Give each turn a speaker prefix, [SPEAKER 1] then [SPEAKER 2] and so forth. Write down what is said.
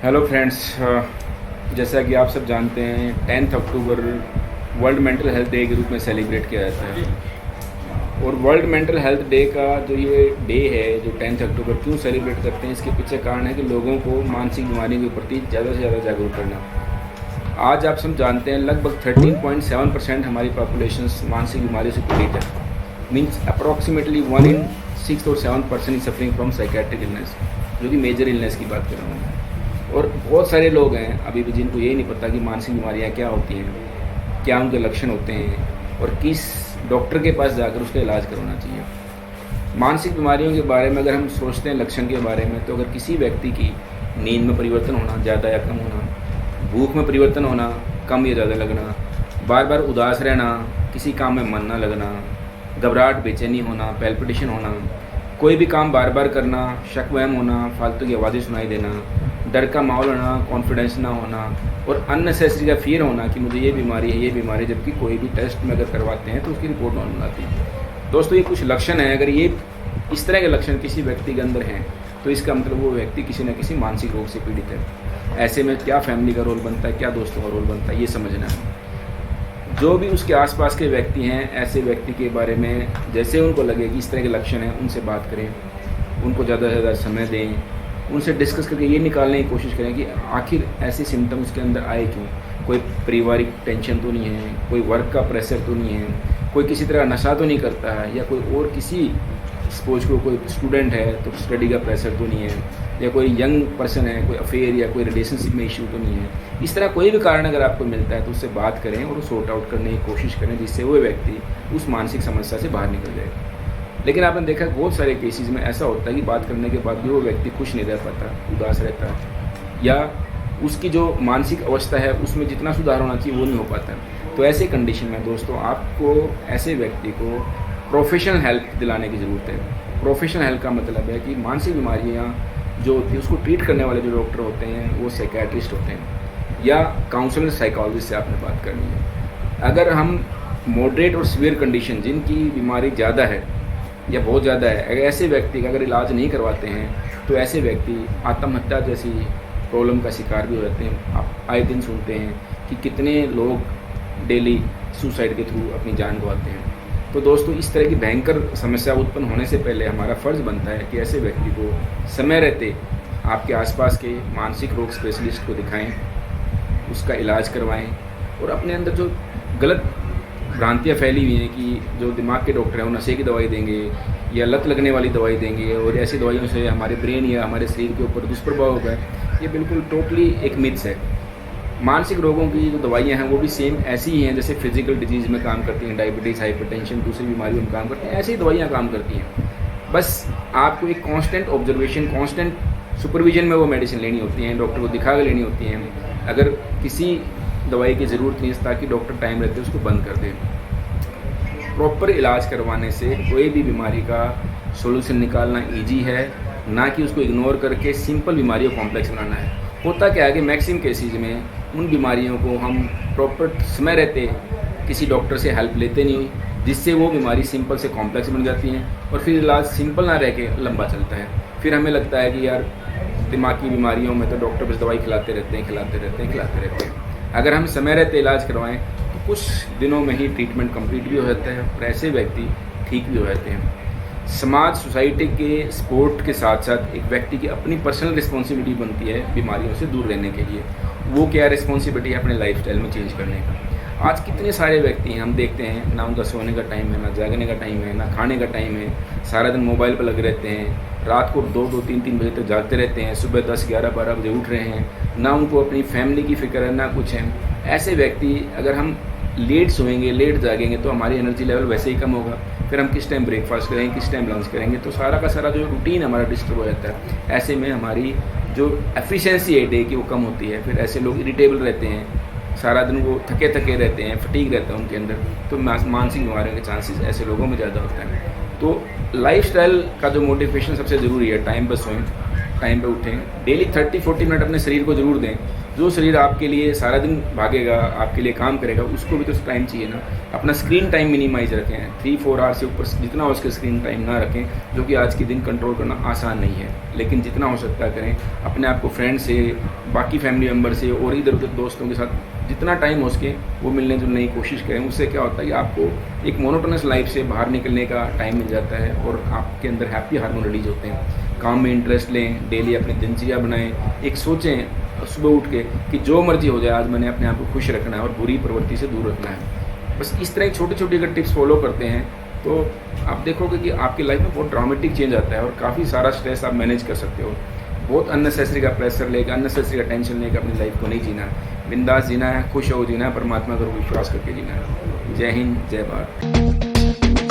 [SPEAKER 1] Hello friends, जैसा कि आप सब जानते हैं 10 October world mental health day के रूप में सेलिब्रेट किया जाता है। और वर्ल्ड मेंटल हेल्थ डे का जो ये डे है, जो 10 अक्टूबर क्यों सेलिब्रेट करते हैं, इसके पीछे कारण है कि लोगों को मानसिक बीमारियों के प्रति ज़्यादा से ज़्यादा जागरूक करना। आज आप सब जानते हैं लगभग 13.7% हमारी पॉपुलेशन मानसिक बीमारी से पीड़ित है। मीन्स अप्रॉक्सीमेटली 1 in 6 और 7% is suffering from psychiatric illness, जो कि मेजर इलनेस की बात कर रहा हूँ। और बहुत सारे लोग हैं अभी भी जिनको यही नहीं पता कि मानसिक बीमारियाँ क्या होती हैं, क्या उनके लक्षण होते हैं और किस डॉक्टर के पास जाकर उसका इलाज करवाना चाहिए। मानसिक बीमारियों के बारे में अगर हम सोचते हैं लक्षण के बारे में, तो अगर किसी व्यक्ति की नींद में परिवर्तन होना, ज़्यादा या कम होना, भूख में परिवर्तन होना, कम या ज़्यादा लगना, बार बार उदास रहना, किसी काम में मन ना लगना, घबराहट, बेचैनी होना, पैल्पिटेशन होना, कोई भी काम बार बार करना, शक वहम होना, फालतू की आवाज़ें सुनाई देना, डर का माहौल होना, कॉन्फिडेंस ना होना और अननेसेसरी का फियर होना कि मुझे ये बीमारी है, जबकि कोई भी टेस्ट में अगर करवाते हैं तो उसकी रिपोर्ट नॉर्मल आती है। दोस्तों, ये कुछ लक्षण हैं। अगर ये इस तरह के लक्षण किसी व्यक्ति के अंदर हैं तो इसका मतलब वो व्यक्ति किसी न किसी मानसिक रोग से पीड़ित है। ऐसे में क्या फैमिली का रोल बनता है, क्या दोस्तों का रोल बनता है, ये समझना है। जो भी उसके आसपास के व्यक्ति हैं, ऐसे व्यक्ति के बारे में जैसे उनको लगे कि इस तरह के लक्षण हैं, उनसे बात करें, उनको ज़्यादा से ज़्यादा समय दें, उनसे डिस्कस करके ये निकालने की कोशिश करें कि आखिर ऐसे सिम्टम्स उसके अंदर आए क्यों। कोई पारिवारिक टेंशन तो नहीं है, कोई वर्क का प्रेशर तो नहीं है, कोई किसी तरह नशा तो नहीं करता है, या कोई और किसी सपोज को कोई स्टूडेंट है तो स्टडी का प्रेशर तो नहीं है, या कोई यंग पर्सन है, कोई अफेयर या कोई रिलेशनशिप में इश्यू तो नहीं है। इस तरह कोई भी कारण अगर आपको मिलता है तो उससे बात करें और सॉर्ट आउट करने की कोशिश करें, जिससे वो व्यक्ति उस मानसिक समस्या से बाहर निकल जाए। लेकिन आपने देखा बहुत सारे केसेस में ऐसा होता है कि बात करने के बाद भी वो व्यक्ति खुश नहीं रह पाता, उदास रहता है, या उसकी जो मानसिक अवस्था है उसमें जितना सुधार होना चाहिए वो नहीं हो पाता। तो ऐसे कंडीशन में दोस्तों आपको ऐसे व्यक्ति को प्रोफेशनल हेल्प दिलाने की ज़रूरत है। प्रोफेशनल हेल्प का मतलब है कि मानसिक बीमारियाँ जो होती है उसको ट्रीट करने वाले जो डॉक्टर होते हैं वो साइकेट्रिस्ट होते हैं, या काउंसलर साइकोलॉजिस्ट से आपने बात करनी है। अगर हम मॉडरेट और सीवियर कंडीशन, जिनकी बीमारी ज़्यादा है या बहुत ज़्यादा है, अगर ऐसे व्यक्ति का अगर इलाज नहीं करवाते हैं तो ऐसे व्यक्ति आत्महत्या जैसी प्रॉब्लम का शिकार भी हो जाते हैं। आप आए दिन सुनते हैं कि कितने लोग डेली सुसाइड के थ्रू अपनी जान गंवाते हैं। तो दोस्तों, इस तरह की भयंकर समस्या उत्पन्न होने से पहले हमारा फ़र्ज़ बनता है कि ऐसे व्यक्ति को समय रहते आपके आसपास के मानसिक रोग स्पेशलिस्ट को दिखाएं, उसका इलाज करवाएं, और अपने अंदर जो गलत भ्रांतियाँ फैली हुई हैं कि जो दिमाग के डॉक्टर हैं वो नशे की दवाई देंगे या लत लगने वाली दवाई देंगे और ऐसी दवाइयों से हमारे ब्रेन या हमारे शरीर के ऊपर दुष्प्रभाव होगा, ये बिल्कुल टोटली एक मिथ्स है। मानसिक रोगों की जो दवाइयाँ हैं वो भी सेम ऐसी ही हैं जैसे फिजिकल डिजीज़ में काम करती हैं, डायबिटीज़, हाइपरटेंशन, दूसरी बीमारियों में काम करती हैं, ऐसी ही दवाइयाँ काम करती हैं। बस आपको एक कांस्टेंट ऑब्जर्वेशन, कांस्टेंट सुपरविजन में वो मेडिसिन लेनी होती हैं, डॉक्टर को दिखा कर लेनी होती हैं। अगर किसी दवाई की ज़रूरत नहीं है ताकि डॉक्टर टाइम रहते उसको बंद कर दे। प्रॉपर इलाज करवाने से कोई भी बीमारी का सॉल्यूशन निकालना इजी है, ना कि उसको इग्नोर करके सिंपल बीमारियों को कॉम्प्लेक्स बनाना है। होता क्या है कि मैक्सिमम केसेज में उन बीमारियों को हम प्रॉपर समय रहते किसी डॉक्टर से हेल्प लेते नहीं, जिससे वो बीमारी सिंपल से कॉम्प्लेक्स बन जाती हैं और फिर इलाज सिंपल ना रह के लंबा चलता है। फिर हमें लगता है कि यार दिमागी बीमारियों में तो डॉक्टर बस दवाई खिलाते रहते हैं। अगर हम समय रहते इलाज करवाएं तो कुछ दिनों में ही ट्रीटमेंट कंप्लीट भी हो जाता है और ऐसे व्यक्ति ठीक भी हो जाते हैं। समाज, सोसाइटी के सपोर्ट के साथ साथ एक व्यक्ति की अपनी पर्सनल रिस्पॉन्सिबिलिटी बनती है बीमारियों से दूर रहने के लिए। वो क्या रिस्पॉन्सिबिलिटी है? अपने लाइफस्टाइल में चेंज करने का। आज कितने सारे व्यक्ति हैं, हम देखते हैं ना उनका सोने का टाइम है, ना जागने का टाइम है, ना खाने का टाइम है, सारा दिन मोबाइल पर लगे रहते हैं, रात को 2-2, 3-3 बजे तक जागते रहते हैं, सुबह 10, 11, 12 बजे उठ रहे हैं, ना उनको अपनी फैमिली की फिक्र है, ना कुछ है। ऐसे व्यक्ति अगर हम लेट सोएंगे, लेट जागेंगे तो हमारी एनर्जी लेवल वैसे ही कम होगा। फिर हम किस टाइम ब्रेकफास्ट करेंगे, किस टाइम लंच करेंगे, तो सारा का सारा जो रूटीन हमारा डिस्टर्ब हो जाता है। ऐसे में हमारी जो एफिशिएंसी है डे की वो कम होती है। फिर ऐसे लोग इरिटेबल रहते हैं, सारा दिन वो थके रहते हैं, फटीग रहता है उनके अंदर, तो मानसिक बीमारियों के चांसेस ऐसे लोगों में ज़्यादा होता है। तो लाइफस्टाइल का जो मोटिवेशन सबसे ज़रूरी है, टाइम पर सोएं, टाइम पे उठें, डेली 30-40 मिनट अपने शरीर को ज़रूर दें जो शरीर आपके लिए सारा दिन भागेगा, आपके लिए काम करेगा, उसको भी तो टाइम चाहिए ना। अपना स्क्रीन टाइम मिनिमाइज़ रखें, 3-4 आवर से ऊपर जितना हो सके स्क्रीन टाइम ना रखें, जो कि आज के दिन कंट्रोल करना आसान नहीं है, लेकिन जितना हो सकता है करें। अपने आप को फ्रेंड से, बाकी फैमिली मेम्बर से और इधर उधर दोस्तों के साथ जितना टाइम हो सके वो मिलने जुलने की कोशिश करें। उससे क्या होता है कि आपको एक मोनोटोनस लाइफ से बाहर निकलने का टाइम मिल जाता है और आपके अंदर हैप्पी हार्मोन रिलीज होते हैं। काम में इंटरेस्ट लें, डेली अपनी दिनचर्या बनाएं, एक सोचें सुबह उठ के कि जो मर्जी हो जाए आज मैंने अपने आप को खुश रखना है और बुरी प्रवृत्ति से दूर रखना है। बस इस तरह की छोटी छोटी अगर टिप्स फॉलो करते हैं तो आप देखोगे कि आपकी लाइफ में बहुत ड्रामेटिक चेंज आता है और काफ़ी सारा स्ट्रेस आप मैनेज कर सकते हो। बहुत अननेसेसरी का प्रेशर लेकर, अननेसेसरी का टेंशन लेकर अपनी लाइफ को नहीं जीना है। बिंदास जीना है, खुश हो जीना है, परमात्मा पर विश्वास करके जीना है। जय हिंद, जय भारत।